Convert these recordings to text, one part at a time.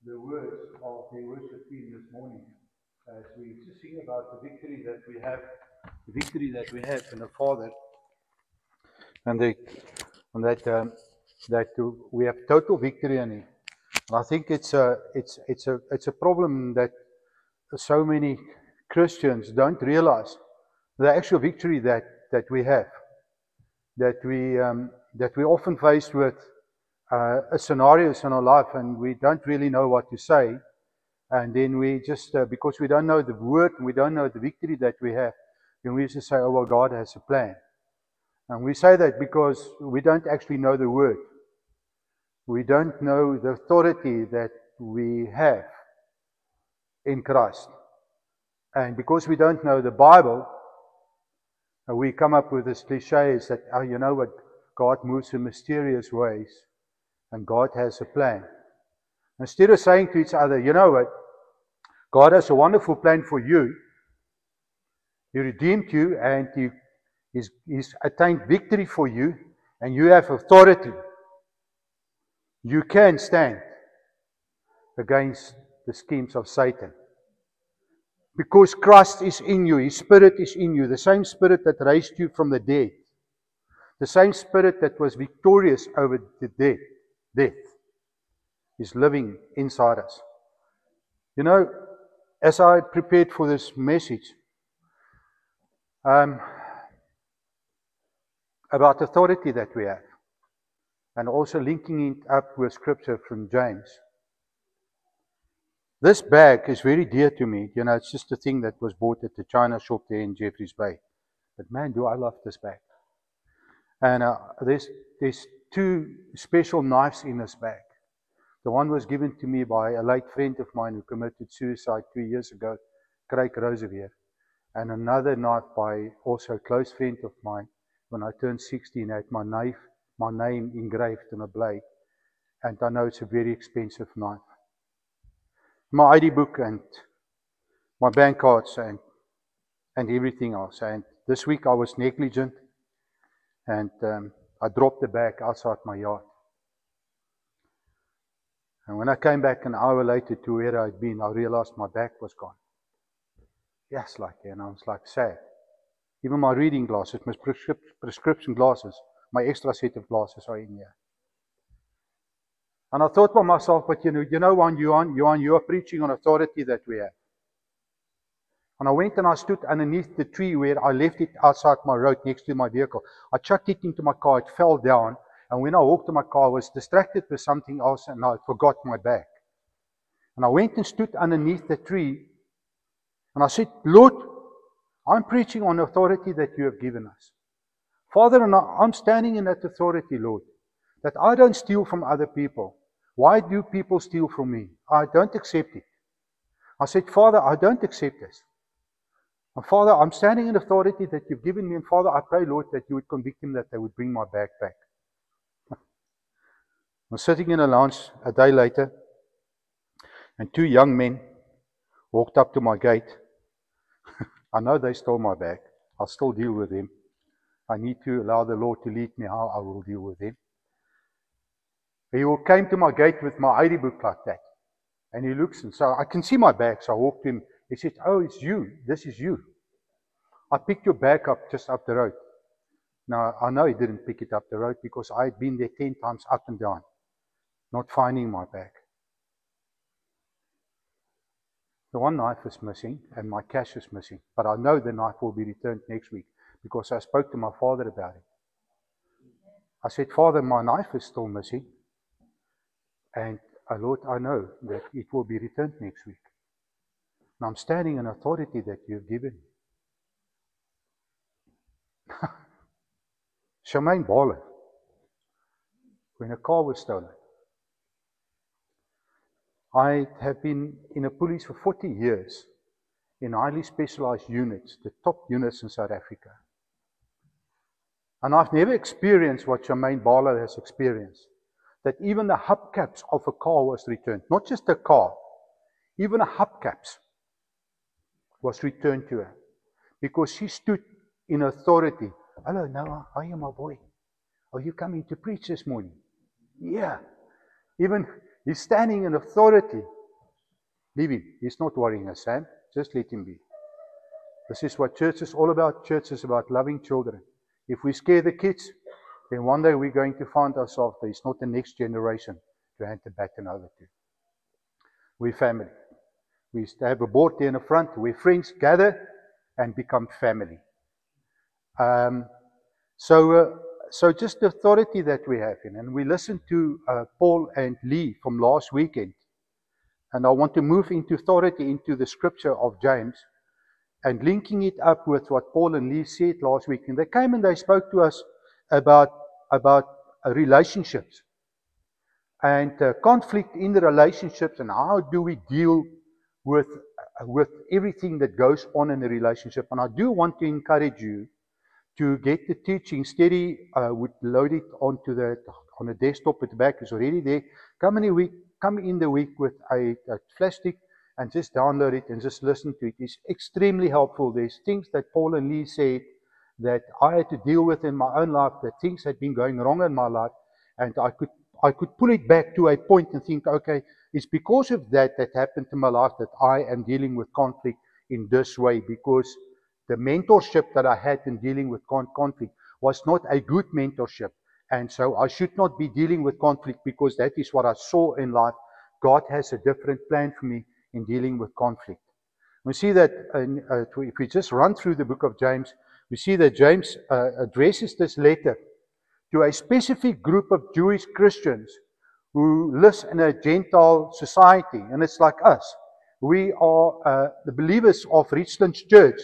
the words of the worship team this morning as we just sing about the victory that we have, in the Father, and, that we have total victory in Him. And I think it's a problem that so many Christians don't realize the actual victory that we have, that we often faced with scenarios in our life and we don't really know what to say, and then we just because we don't know the word, we don't know the victory that we have, then we just say, oh well, God has a plan. And we say that because we don't actually know the word. We don't know the authority that we have in Christ. And because we don't know the Bible, we come up with this cliche is that, oh, you know what, God moves in mysterious ways and God has a plan. Instead of saying to each other, you know what, God has a wonderful plan for you. He redeemed you and He's attained victory for you, and you have authority. You can stand against the schemes of Satan. Because Christ is in you, His Spirit is in you, the same Spirit that raised you from the dead, the same Spirit that was victorious over the death, is living inside us. You know, as I prepared for this message, about authority that we have, and also linking it up with scripture from James. This bag is very dear to me. You know, it's just a thing that was bought at the China shop there in Jeffreys Bay. But man, do I love this bag. And there's two special knives in this bag. The one was given to me by a late friend of mine who committed suicide 2 years ago, Craig Roseveer. And another knife by also a close friend of mine. When I turned 16, I had my name engraved on a blade. And I know it's a very expensive knife. My ID book and my bank cards and everything else. And this week I was negligent and I dropped the bag outside my yard. And when I came back an hour later to where I'd been, I realized my bag was gone. Yes, and I was sad. Even my reading glasses, my prescription glasses, my extra set of glasses are in here. And I thought by myself, but you know, Johan, you are preaching on authority that we have. And I went and I stood underneath the tree where I left it outside my road next to my vehicle. I chucked it into my car, it fell down. And when I walked to my car, I was distracted with something else and I forgot my bag. And I went and stood underneath the tree and I said, Lord, I'm preaching on authority that you have given us. Father, and I'm standing in that authority, Lord, that I don't steal from other people. Why do people steal from me? I don't accept it. I said, Father, I don't accept this. And Father, I'm standing in authority that you've given me. And Father, I pray, Lord, that you would convict them, that they would bring my bag back. I'm sitting in a lounge a day later, and two young men walked up to my gate. I know they stole my bag. I'll still deal with them. I need to allow the Lord to lead me how I will deal with them. He came to my gate with my ID book like that. And he looks, and so I can see my bag. So I walked to him. He said, oh, it's you. This is you. I picked your bag up just up the road. Now, I know he didn't pick it up the road because I had been there 10 times up and down, not finding my bag. The one knife is missing and my cash is missing. But I know the knife will be returned next week because I spoke to my father about it. I said, Father, my knife is still missing. And Lord, I know that it will be returned next week. And I'm standing in authority that you've given me. Charmaine Baller, when a car was stolen. I have been in a police for 40 years in highly specialized units, the top units in South Africa. And I've never experienced what Charmaine Baller has experienced. That even the hubcaps of a car was returned. Not just a car, even the hubcaps was returned to her. Because she stood in authority. Hello, Noah, how are you, my boy? Are you coming to preach this morning? Yeah. Even He's standing in authority. Leave him. He's not worrying us, Sam. Just let him be. This is what church is all about. Church is about loving children. If we scare the kids, then one day we're going to find ourselves that it's not the next generation to hand the baton over to. We're family. We used to have a board there in the front where friends gather and become family. So just the authority that we have in. And we listened to Paul and Lee from last weekend. And I want to move into authority into the scripture of James and linking it up with what Paul and Lee said last week. And they came and they spoke to us about relationships and conflict in the relationships and how do we deal with everything that goes on in a relationship. And I do want to encourage you to get the teaching steady. Would load it on the desktop at the back. It's already there. Come in the week with a flash stick and just download it and just listen to it. It's extremely helpful. There's things that Paul and Lee said that I had to deal with in my own life, that things had been going wrong in my life, and I could pull it back to a point and think, okay, it's because of that happened to my life that I am dealing with conflict in this way, because the mentorship that I had in dealing with conflict was not a good mentorship. And so I should not be dealing with conflict because that is what I saw in life. God has a different plan for me in dealing with conflict. We see that if we just run through the book of James, we see that James addresses this letter to a specific group of Jewish Christians who live in a Gentile society. And it's like us. We are the believers of Richlands Church,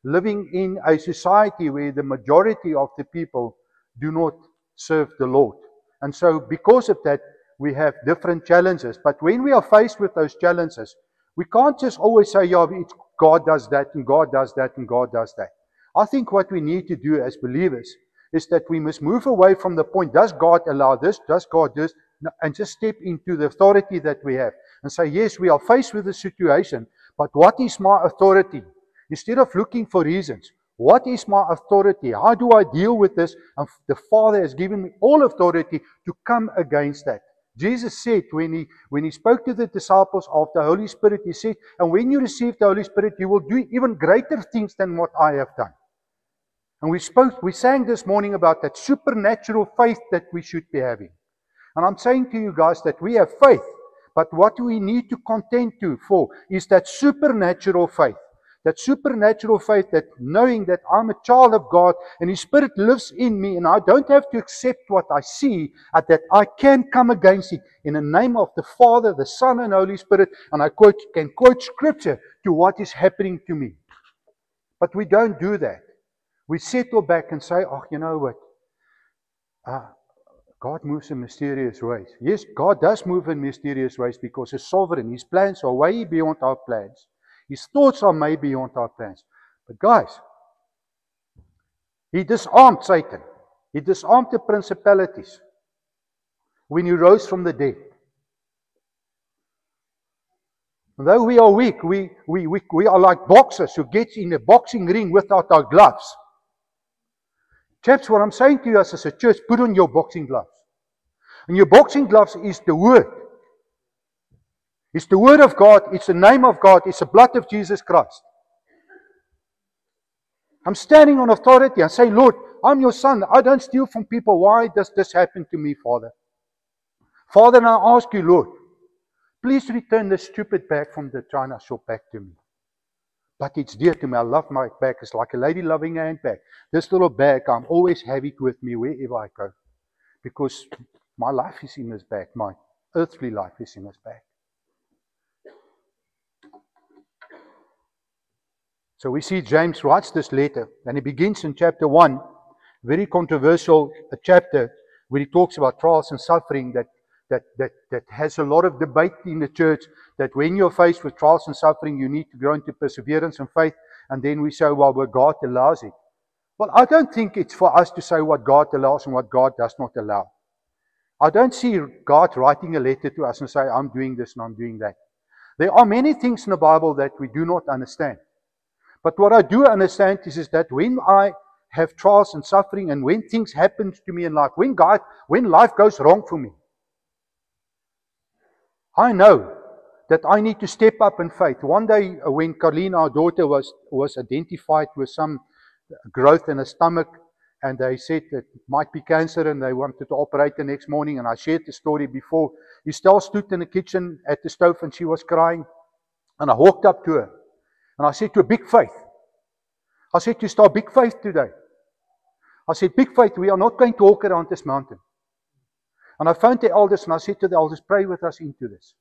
living in a society where the majority of the people do not serve the Lord. And so because of that, we have different challenges. But when we are faced with those challenges, we can't just always say, yeah, it's God does that, and God does that, and God does that. I think what we need to do as believers is that we must move away from the point, does God allow this? Does God do this? And just step into the authority that we have. And say, yes, we are faced with a situation, but what is my authority? Instead of looking for reasons, what is my authority? How do I deal with this? And the Father has given me all authority to come against that. Jesus said when he spoke to the disciples of the Holy Spirit, he said, and when you receive the Holy Spirit, you will do even greater things than what I have done. And we sang this morning about that supernatural faith that we should be having. And I'm saying to you guys that we have faith, but what we need to contend for is that supernatural faith. That supernatural faith, that knowing that I'm a child of God and His Spirit lives in me and I don't have to accept what I see, that I can come against it in the name of the Father, the Son and Holy Spirit, and I can quote Scripture to what is happening to me. But we don't do that. We settle back and say, oh, you know what? God moves in mysterious ways. Yes, God does move in mysterious ways because He's sovereign. His plans are way beyond our plans. His thoughts are way beyond our plans. But guys, He disarmed Satan. He disarmed the principalities when He rose from the dead. Though we are weak, we are like boxers who get in a boxing ring without our gloves. Chaps, what I'm saying to you as a church, put on your boxing gloves. And your boxing gloves is the Word. It's the Word of God, it's the name of God, it's the blood of Jesus Christ. I'm standing on authority and say, Lord, I'm your son. I don't steal from people. Why does this happen to me, Father? Father, and I ask you, Lord, please return this stupid bag from the China shop back to me. But it's dear to me. I love my bag. It's like a lady loving a handbag. This little bag, I'm always have it with me wherever I go. Because my life is in this bag. My earthly life is in this bag. So we see James writes this letter. And he begins in chapter 1. Very controversial chapter where he talks about trials and suffering that has a lot of debate in the church, that when you're faced with trials and suffering, you need to grow into perseverance and faith. And then we say, well, God allows it. Well, I don't think it's for us to say what God allows and what God does not allow. I don't see God writing a letter to us and say, I'm doing this and I'm doing that. There are many things in the Bible that we do not understand. But what I do understand is that when I have trials and suffering and when things happen to me in life, when life goes wrong for me, I know that I need to step up in faith. One day when Carlene, our daughter, was identified with some growth in her stomach, and they said it might be cancer, and they wanted to operate the next morning, and I shared the story before. Estelle stood in the kitchen at the stove and she was crying, and I walked up to her and I said to her, big faith. I said, you start big faith today. I said, big faith, we are not going to walk around this mountain. And I phoned the elders and I said to the elders, pray with us into this.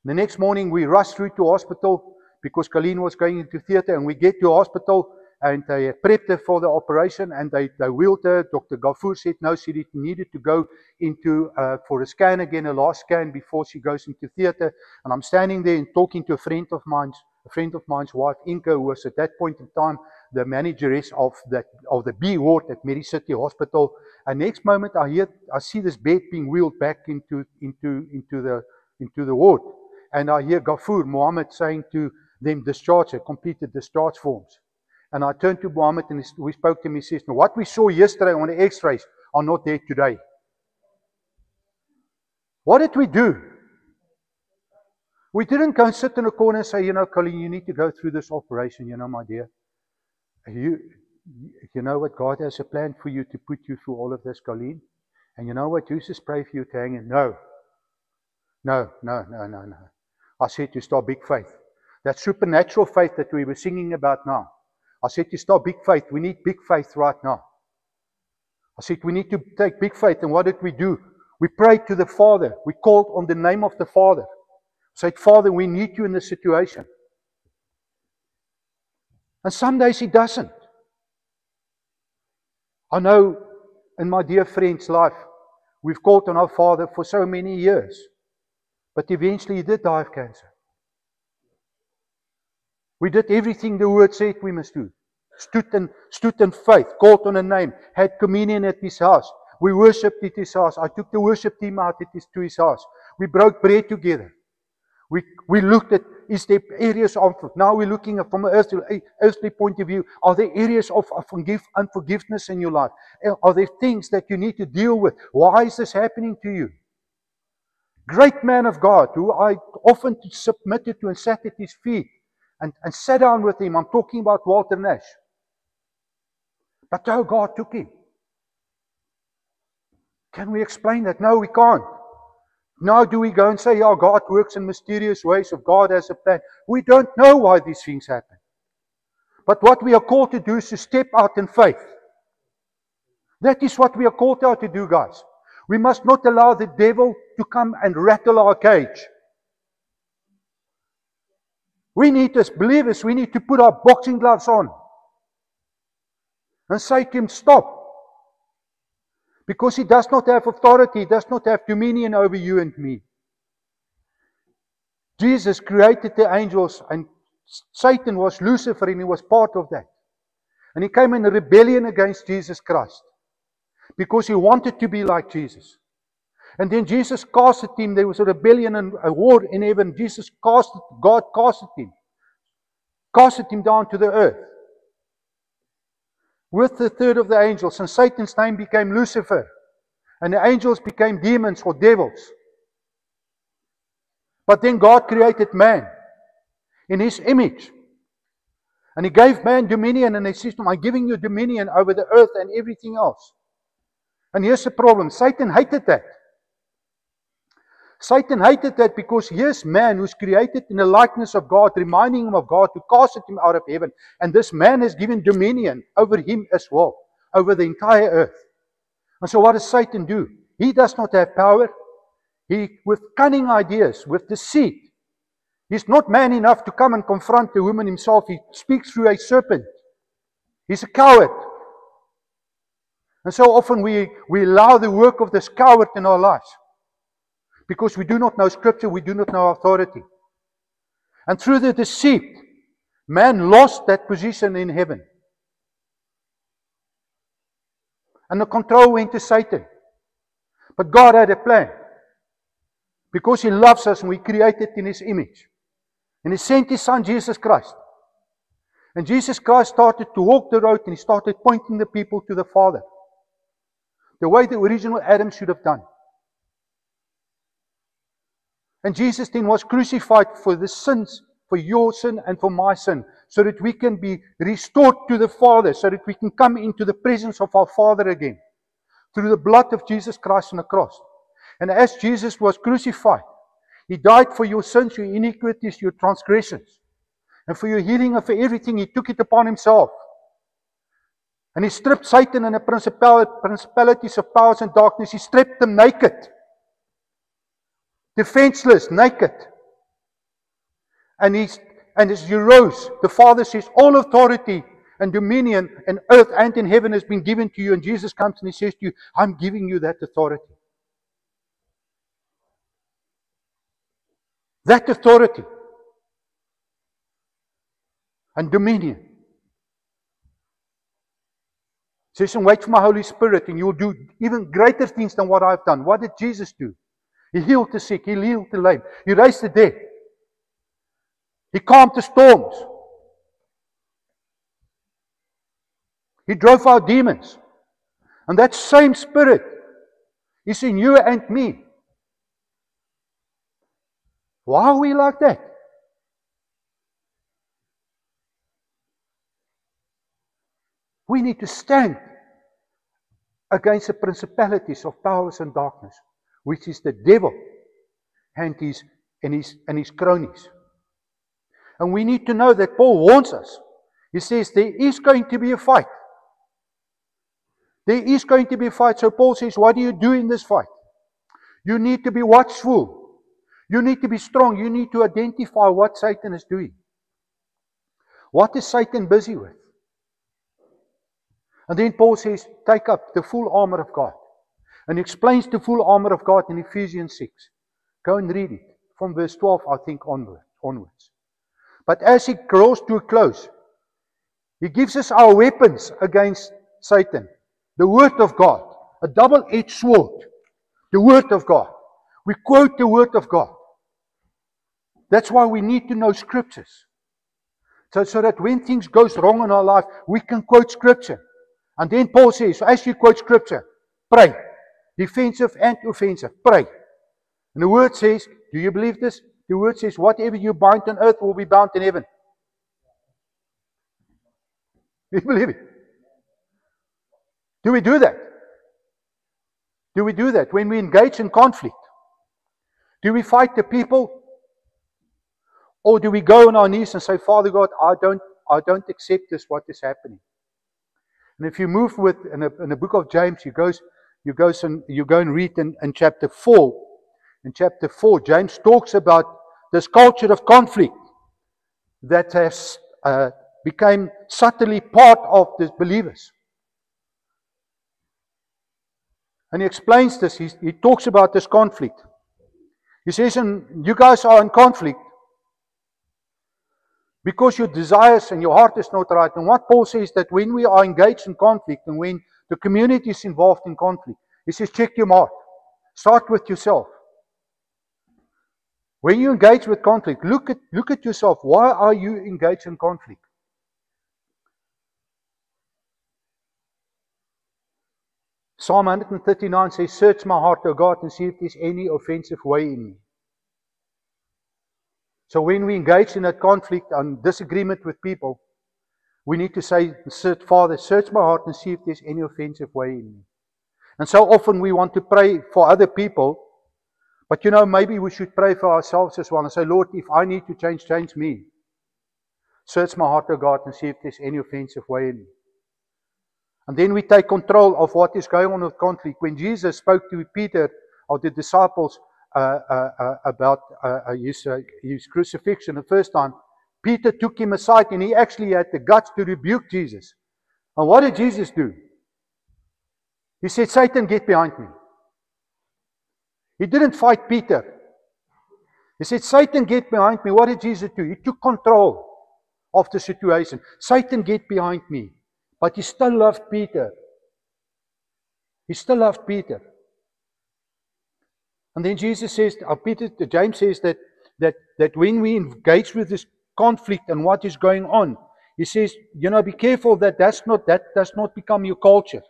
The next morning we rushed through to hospital because Colleen was going into theatre, and we get to hospital and they prepped her for the operation, and they wheeled her. Dr. Gafoor said no, she needed to go into for a scan again, a last scan before she goes into theatre. And I'm standing there and talking to a friend of mine's wife, Inka, who was at that point in time the manageress of the B ward at Mary City Hospital. And next moment I see this bed being wheeled back into the ward. And I hear Gafoor, Mohammed, saying to them, discharge her, completed discharge forms. And I turned to Mohammed and we spoke to him. He says, now what we saw yesterday on the x-rays are not there today. What did we do? We didn't go and sit in a corner and say, you know, Colleen, you need to go through this operation, you know, my dear. You know what, God has a plan for you to put you through all of this, Colleen. And you know what, Jesus pray for you to hang in. No. I said to start big faith. That supernatural faith that we were singing about now. I said to start big faith. We need big faith right now. I said we need to take big faith. And what did we do? We prayed to the Father. We called on the name of the Father. I said, Father, we need you in this situation. And some days He doesn't. I know in my dear friend's life, we've called on our Father for so many years. But eventually He did die of cancer. We did everything the Word said we must do. Stood in faith, called on a name, had communion at His house. We worshipped at His house. I took the worship team out to His house. We broke bread together. We looked at, is there areas of, now we're looking at from an earthly point of view, are there areas of unforgiveness in your life? Are there things that you need to deal with? Why is this happening to you? Great man of God, who I often submitted to and sat at his feet and sat down with him. I'm talking about Walter Nash. But how God took him. Can we explain that? No, we can't. Now do we go and say, oh, God works in mysterious ways, or God has a plan? We don't know why these things happen. But what we are called to do is to step out in faith. That is what we are called out to do, guys. We must not allow the devil to come and rattle our cage. We need, as believers, we need to put our boxing gloves on and say to him, stop. Because he does not have authority, he does not have dominion over you and me. Jesus created the angels, and Satan was Lucifer, and he was part of that. And he came in rebellion against Jesus Christ because he wanted to be like Jesus. And then Jesus casted him. There was a rebellion and a war in heaven. God casted him down to the earth with the third of the angels, and Satan's name became Lucifer, and the angels became demons or devils. But then God created man in His image, and He gave man dominion, and He says to him, I'm giving you dominion over the earth and everything else. And here's the problem. Satan hated that. Satan hated that because here's man who's created in the likeness of God, reminding him of God, who casted him out of heaven. And this man has given dominion over him as well, over the entire earth. And so what does Satan do? He does not have power. He, with cunning ideas, with deceit, he's not man enough to come and confront the woman himself. He speaks through a serpent. He's a coward. And so often we allow the work of this coward in our lives. Because we do not know Scripture, we do not know authority. And through the deceit, man lost that position in heaven. And the control went to Satan. But God had a plan. Because He loves us and we created in His image. And He sent His Son, Jesus Christ. And Jesus Christ started to walk the road and He started pointing the people to the Father. The way the original Adam should have done. And Jesus then was crucified for the sins, for your sin and for my sin, so that we can be restored to the Father, so that we can come into the presence of our Father again, through the blood of Jesus Christ on the cross. And as Jesus was crucified, He died for your sins, your iniquities, your transgressions, and for your healing and for everything. He took it upon Himself. And He stripped Satan and the principalities of powers and darkness. He stripped them naked. Defenseless, naked. And as He rose, the Father says, all authority and dominion in earth and in heaven has been given to you. And Jesus comes and He says to you, I'm giving you that authority. That authority and dominion. He says, and wait for my Holy Spirit, and you'll do even greater things than what I've done. What did Jesus do? He healed the sick, He healed the lame, He raised the dead, He calmed the storms, He drove out demons. And that same Spirit is in you and me. Why are we like that? We need to stand against the principalities of powers and darkness, which is the devil and his cronies. And we need to know that Paul warns us. He says there is going to be a fight. There is going to be a fight. So Paul says, what do you do in this fight? You need to be watchful. You need to be strong. You need to identify what Satan is doing. What is Satan busy with? And then Paul says, take up the full armor of God. And he explains the full armor of God in Ephesians 6. Go and read it from verse 12, I think, onwards. But as he draws to a close, he gives us our weapons against Satan. The Word of God, a double-edged sword. The Word of God. We quote the Word of God. That's why we need to know Scriptures. So that when things goes wrong in our life, we can quote Scripture. And then Paul says, as you quote Scripture, pray. Defensive and offensive. Pray. And the Word says, do you believe this? The Word says, whatever you bind on earth will be bound in heaven. Do you believe it? Do we do that? Do we do that when we engage in conflict? Do we fight the people? Or do we go on our knees and say, Father God, I don't accept this, what is happening? And if you move with in the book of James, you go and read in chapter 4. In chapter 4, James talks about this culture of conflict that has become subtly part of the believers. And he explains this. He talks about this conflict. He says, and you guys are in conflict because your desires and your heart is not right. And what Paul says that when we are engaged in conflict and when the community is involved in conflict, he says, check your heart. Start with yourself. When you engage with conflict, look at yourself. Why are you engaged in conflict? Psalm 139 says, search my heart, O God, and see if there's any offensive way in me. So when we engage in that conflict and disagreement with people, we need to say, Father, search my heart and see if there's any offensive way in me. And so often we want to pray for other people, but maybe we should pray for ourselves as well and say, Lord, if I need to change me. Search my heart, O God, and see if there's any offensive way in me. And then we take control of what is going on with conflict. When Jesus spoke to Peter or the disciples about his crucifixion the first time, Peter took him aside and he actually had the guts to rebuke Jesus. And what did Jesus do? He said, Satan, get behind me. He didn't fight Peter. He said, Satan, get behind me. What did Jesus do? He took control of the situation. Satan, get behind me. But he still loved Peter. He still loved Peter. And then Jesus says, James says that when we engage with this conflict and what is going on, he says, be careful that does not become your culture.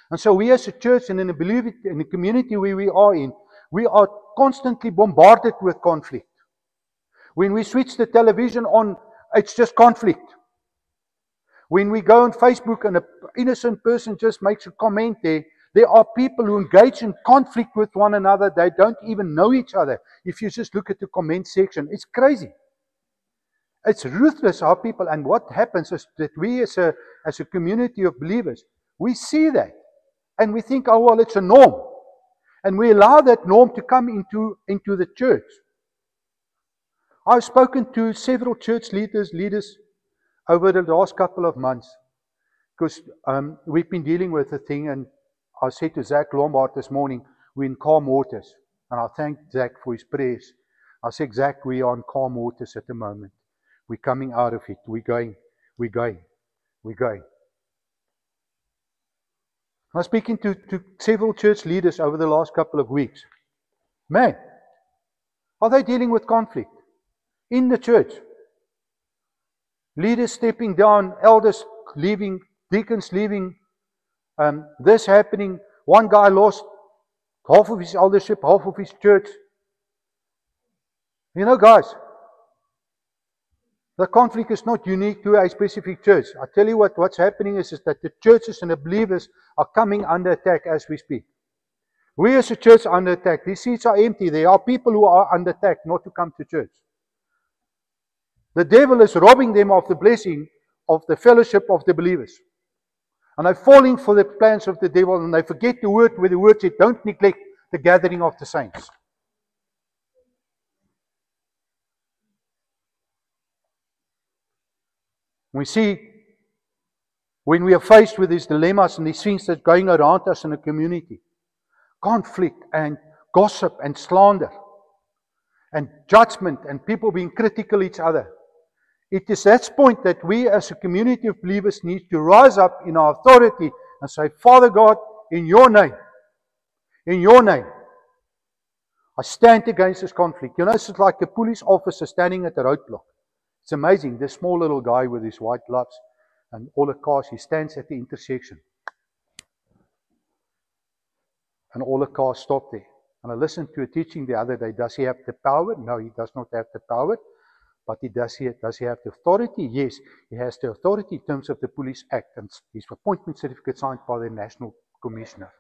And so we as a church and in a community where we are in, We are constantly bombarded with conflict. When we switch the television on, it's just conflict. When we go on Facebook and an innocent person just makes a comment there are people who engage in conflict with one another. They don't even know each other. If you just look at the comment section, it's crazy. It's ruthless how people, and what happens is that we as a community of believers, we see that and we think, oh well, it's a norm. And we allow that norm to come into the church. I've spoken to several church leaders over the last couple of months, because we've been dealing with the thing, and I said to Zach Lombard this morning, we're in calm waters, and I thanked Zach for his prayers. I said, Zach, we are in calm waters at the moment. We're coming out of it. We're going. I was speaking to several church leaders over the last couple of weeks. Man, are they dealing with conflict in the church? Leaders stepping down, elders leaving, deacons leaving, this happening. One guy lost half of his eldership, half of his church. You know, guys, the conflict is not unique to a specific church. I tell you what's happening is that the churches and the believers are coming under attack as we speak. We as a church are under attack. These seats are empty. There are people who are under attack not to come to church. The devil is robbing them of the blessing of the fellowship of the believers. And they're falling for the plans of the devil, and they forget the word where the word said, don't neglect the gathering of the saints. We see when we are faced with these dilemmas and these things that are going around us in the community, conflict and gossip and slander and judgment and people being critical of each other. It is that point that we as a community of believers need to rise up in our authority and say, Father God, in your name, I stand against this conflict. You know, it's like a police officer standing at a roadblock. It's amazing. This small little guy with his white gloves and all the cars, he stands at the intersection. And all the cars stop there. And I listened to a teaching the other day. Does he have the power? No, he does not have the power. But does he have the authority? Yes, he has the authority in terms of the Police Act and his appointment certificate signed by the National Commissioner.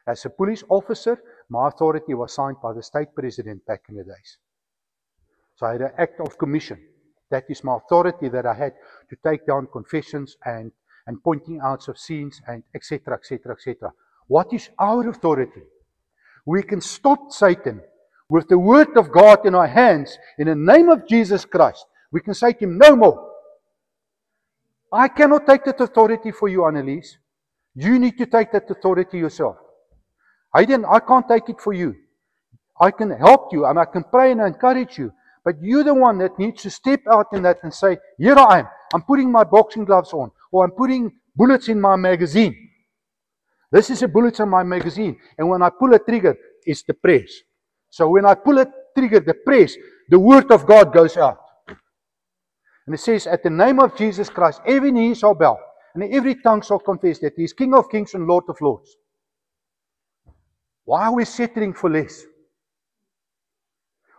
As a police officer, my authority was signed by the state president back in the days. So I had an act of commission. That is my authority that I had to take down confessions and pointing out of sins and etc., etc., etc. What is our authority? We can stop Satan with the word of God in our hands in the name of Jesus Christ. We can say to him, no more. I cannot take that authority for you, Annelies. You need to take that authority yourself. I can't take it for you. I can help you and I can pray and encourage you. But you're the one that needs to step out in that and say, here I am. I'm putting my boxing gloves on. Or I'm putting bullets in my magazine. This is a bullet in my magazine. And when I pull a trigger, it's the press. So when I pull a trigger, the press, the word of God goes out. And it says, at the name of Jesus Christ, every knee shall bow. And every tongue shall confess that he is King of kings and Lord of lords. Why are we settling for less?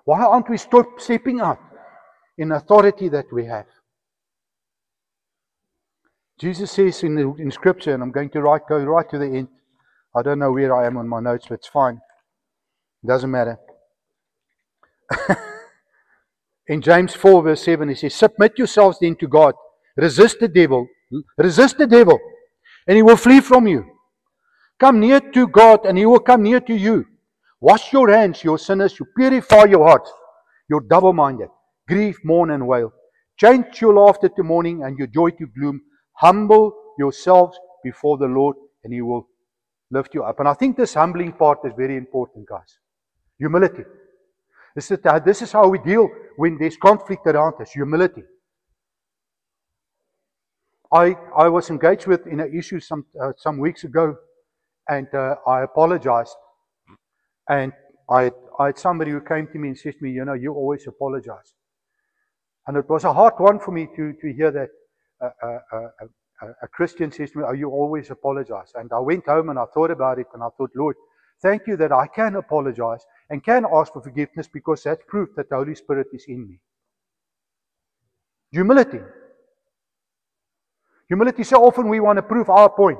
Why aren't we stepping out in authority that we have? Jesus says in Scripture, and I'm going to go right to the end. I don't know where I am on my notes, but it's fine. It doesn't matter. In James 4 verse 7, he says, submit yourselves then to God. Resist the devil, and he will flee from you. Come near to God, and he will come near to you. Wash your hands, you sinners. You purify your hearts. You're double-minded. Grieve, mourn, and wail. Change your laughter to mourning and your joy to gloom. Humble yourselves before the Lord, and he will lift you up. And I think this humbling part is very important, guys. Humility. This is how we deal when there's conflict around us. Humility. I was engaged with in an issue some weeks ago, and I apologized. And I had somebody who came to me and said to me, you know, you always apologize. And it was a hard one for me to hear that a Christian says to me, oh, you always apologize. And I went home and I thought about it, and I thought, Lord, Thank you that I can apologize and can ask for forgiveness, because that's proof that the Holy Spirit is in me. Humility. Humility, so often we want to prove our point.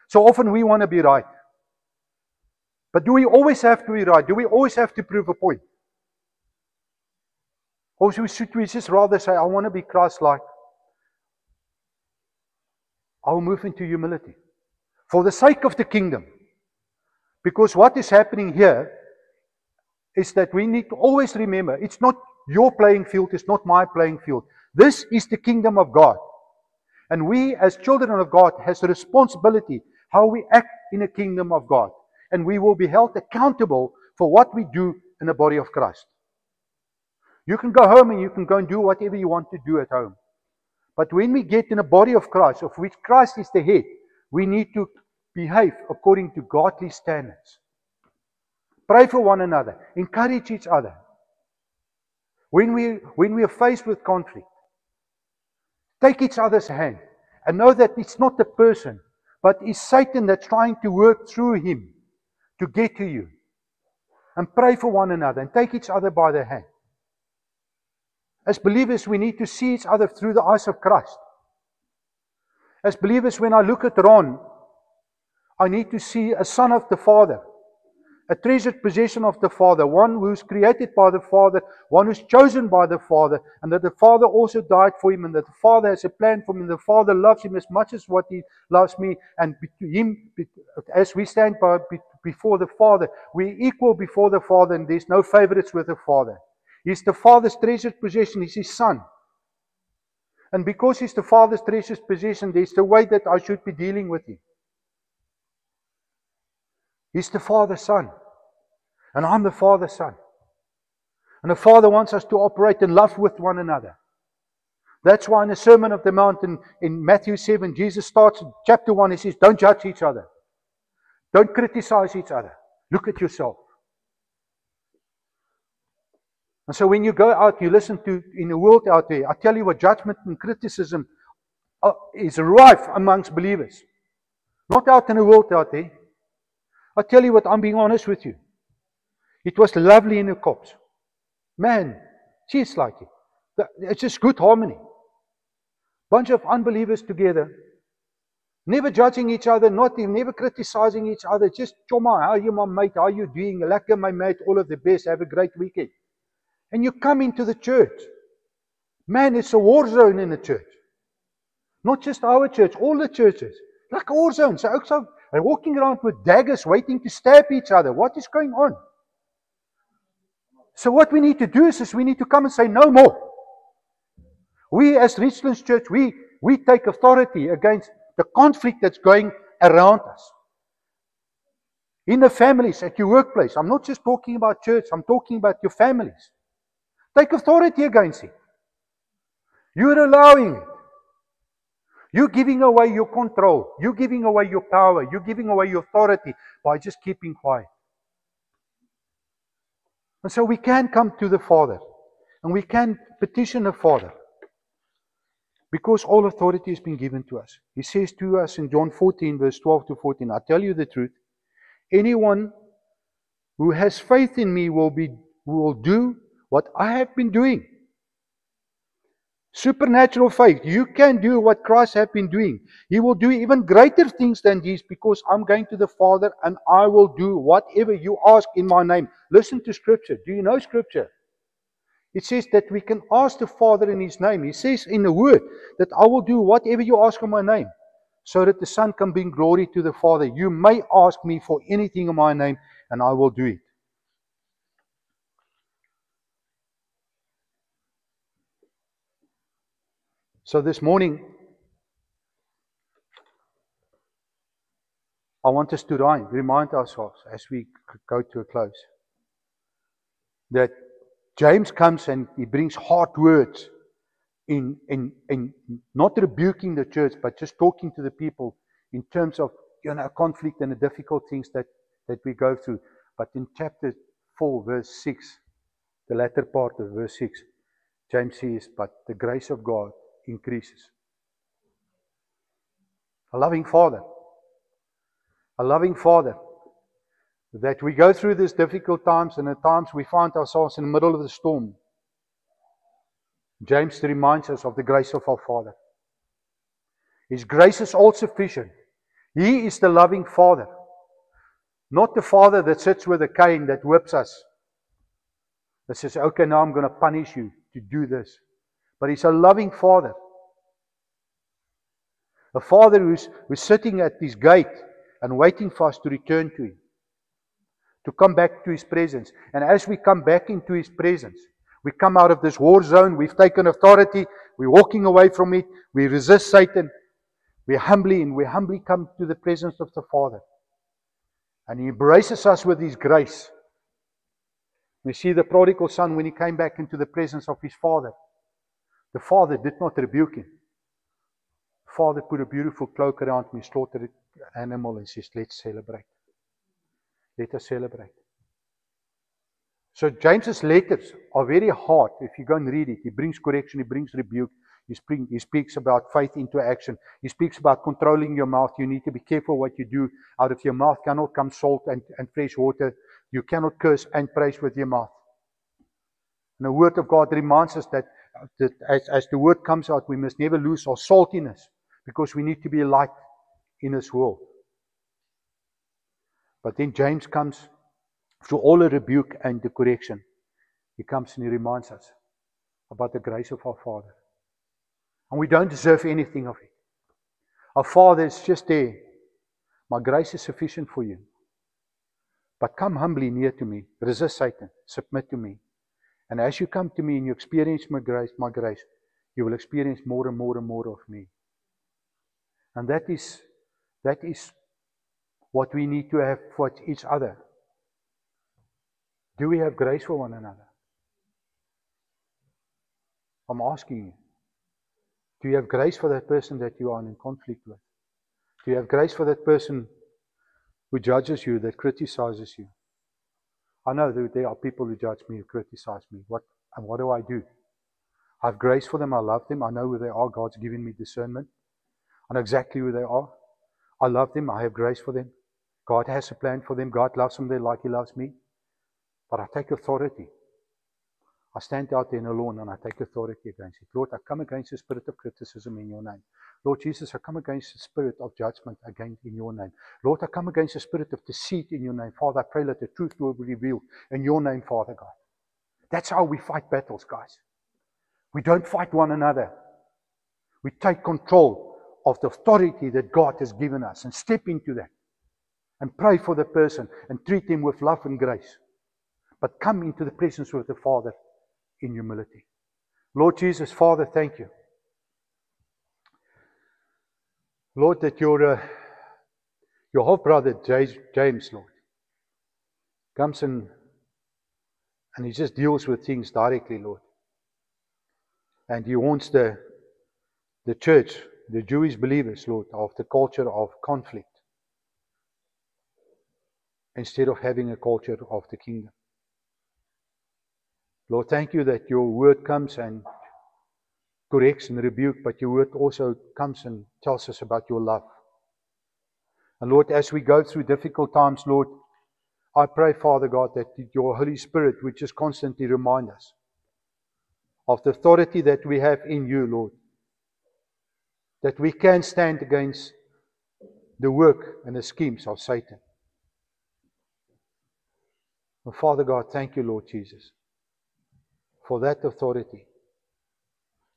So often we want to be right. But do we always have to be right? Do we always have to prove a point? Or should we just rather say, I want to be Christ-like? I will move into humility. For the sake of the kingdom. Because what is happening here is that we need to always remember, it's not your playing field, it's not my playing field. This is the kingdom of God. And we as children of God has a responsibility how we act in the kingdom of God. And we will be held accountable for what we do in the body of Christ. You can go home and you can go and do whatever you want to do at home. But when we get in the body of Christ, of which Christ is the head, we need to behave according to godly standards. Pray for one another. Encourage each other. When we are faced with conflict, take each other's hand and know that it's not the person, but it's Satan that's trying to work through him to get to you. And pray for one another and take each other by the hand. As believers, we need to see each other through the eyes of Christ. As believers, when I look at Ron, I need to see a son of the Father, a treasured possession of the Father, one who's created by the Father, one who's chosen by the Father, and that the Father also died for him, and that the Father has a plan for him, and the Father loves him as much as what he loves me, and him, as we stand before the Father, we're equal before the Father, and there's no favorites with the Father. He's the Father's treasured possession. He's his son. And because he's the Father's treasured possession, there's the way that I should be dealing with him. He's the Father's son. And I'm the Father's son. And the Father wants us to operate in love with one another. That's why in the Sermon of the Mount in Matthew 7, Jesus starts in chapter 1, he says, don't judge each other. Don't criticize each other. Look at yourself. And so when you go out, you listen to in the world out there, I tell you what, judgment and criticism is rife amongst believers. Not out in the world out there. I tell you what, I'm being honest with you. It was lovely in the cops. Man, she's like it. It's just good harmony. Bunch of unbelievers together. Never judging each other, never criticizing each other. Just, choma, how are you, my mate? How are you doing? Lekker, my mate. All of the best. Have a great weekend. And you come into the church. Man, it's a war zone in the church. Not just our church, all the churches. Like a war zone. So they're walking around with daggers waiting to stab each other. What is going on? So what we need to do is we need to come and say no more. We as Richlands Church, we take authority against the conflict that's going around us. In the families, at your workplace. I'm not just talking about church, I'm talking about your families. Take authority against it. You're allowing it. You're giving away your control. You're giving away your power. You're giving away your authority by just keeping quiet. And so we can come to the Father. And we can petition the Father. Because all authority has been given to us. He says to us in John 14, verse 12 to 14, I tell you the truth. Anyone who has faith in me will do what I have been doing. Supernatural faith. You can do what Christ has been doing. He will do even greater things than these, because I'm going to the Father and I will do whatever you ask in my name. Listen to Scripture. Do you know Scripture? It says that we can ask the Father in His name. He says in the Word that I will do whatever you ask in my name, so that the Son can bring glory to the Father. You may ask me for anything in my name and I will do it. So this morning, I want us to remind ourselves as we go to a close, that James comes and he brings hard words in not rebuking the church, but just talking to the people in terms of conflict and the difficult things that we go through. But in chapter 4, verse 6, the latter part of verse 6, James says, but the grace of God increases. A loving Father that we go through these difficult times, and at times we find ourselves in the middle of the storm. James reminds us of the grace of our Father. His grace is all sufficient. He is the loving Father. Not the Father that sits with a cane that whips us. That says, okay, now I'm going to punish you to do this. But He's a loving Father. A Father who's sitting at His gate and waiting for us to return to Him. To come back to His presence. And as we come back into His presence, we come out of this war zone, we've taken authority, we're walking away from it, we resist Satan, we humbly come to the presence of the Father. And He embraces us with His grace. We see the prodigal son when he came back into the presence of his father. The father did not rebuke him. The father put a beautiful cloak around him, slaughtered an animal and says, let's celebrate. Let us celebrate. So James's letters are very hard. If you go and read it, he brings correction, he brings rebuke. He speaks about faith into action. He speaks about controlling your mouth. You need to be careful what you do. Out of your mouth cannot come salt and fresh water. You cannot curse and praise with your mouth. And the Word of God reminds us that as the Word comes out, we must never lose our saltiness, because we need to be a light in this world. But then James comes through all the rebuke and the correction. He comes and he reminds us about the grace of our Father. And we don't deserve anything of it. Our Father is just there. My grace is sufficient for you. But come humbly near to me. Resist Satan. Submit to me. And as you come to me and you experience my grace, you will experience more and more and more of me. And that is what we need to have for each other. Do we have grace for one another? I'm asking you. Do you have grace for that person that you are in conflict with? Do you have grace for that person who judges you, that criticizes you? I know that there are people who judge me, who criticize me. What do I do? I have grace for them. I love them. I know who they are. God's given me discernment. I know exactly who they are. I love them. I have grace for them. God has a plan for them. God loves them like He loves me. But I take authority. I stand out there alone and I take authority against it. Lord, I come against the spirit of criticism in your name. Lord Jesus, I come against the spirit of judgment again in your name. Lord, I come against the spirit of deceit in your name. Father, I pray that the truth will be revealed in your name, Father God. That's how we fight battles, guys. We don't fight one another. We take control of the authority that God has given us and step into that and pray for the person and treat him with love and grace. But come into the presence of the Father in humility. Lord Jesus, Father, thank you. Lord, that your half-brother James, Lord, comes and he just deals with things directly, Lord. And he warns the church, the Jewish believers, Lord, of the culture of conflict, instead of having a culture of the kingdom. Lord, thank you that your word comes and corrects and rebukes, but your word also comes and tells us about your love. And Lord, as we go through difficult times, Lord, I pray, Father God, that your Holy Spirit would just constantly remind us of the authority that we have in you, Lord, that we can stand against the work and the schemes of Satan. And Father God, thank you, Lord Jesus, for that authority.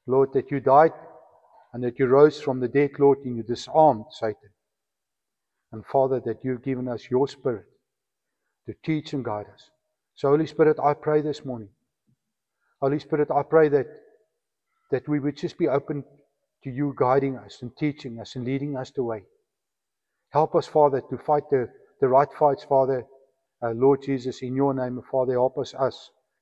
Lord, that you died and that you rose from the dead, Lord, and you disarmed Satan. And Father, that you've given us your Spirit to teach and guide us. So Holy Spirit, I pray this morning. Holy Spirit, I pray that we would just be open to you guiding us and teaching us and leading us the way. Help us, Father, to fight the right fights, Father, Lord Jesus, in your name. Father, help us.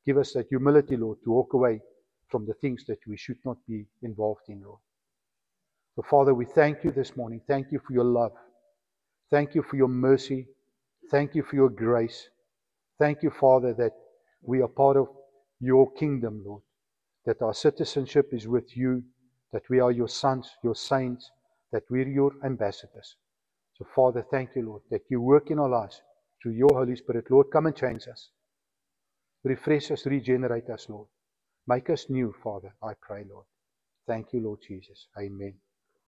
Give us that humility, Lord, to walk away from the things that we should not be involved in, Lord. So, Father, we thank you this morning. Thank you for your love. Thank you for your mercy. Thank you for your grace. Thank you, Father, that we are part of your kingdom, Lord. That our citizenship is with you. That we are your sons, your saints. That we're your ambassadors. So, Father, thank you, Lord, that you work in our lives through your Holy Spirit. Lord, come and change us. Refresh us, regenerate us, Lord. Make us new, Father, I pray, Lord. Thank you, Lord Jesus. Amen.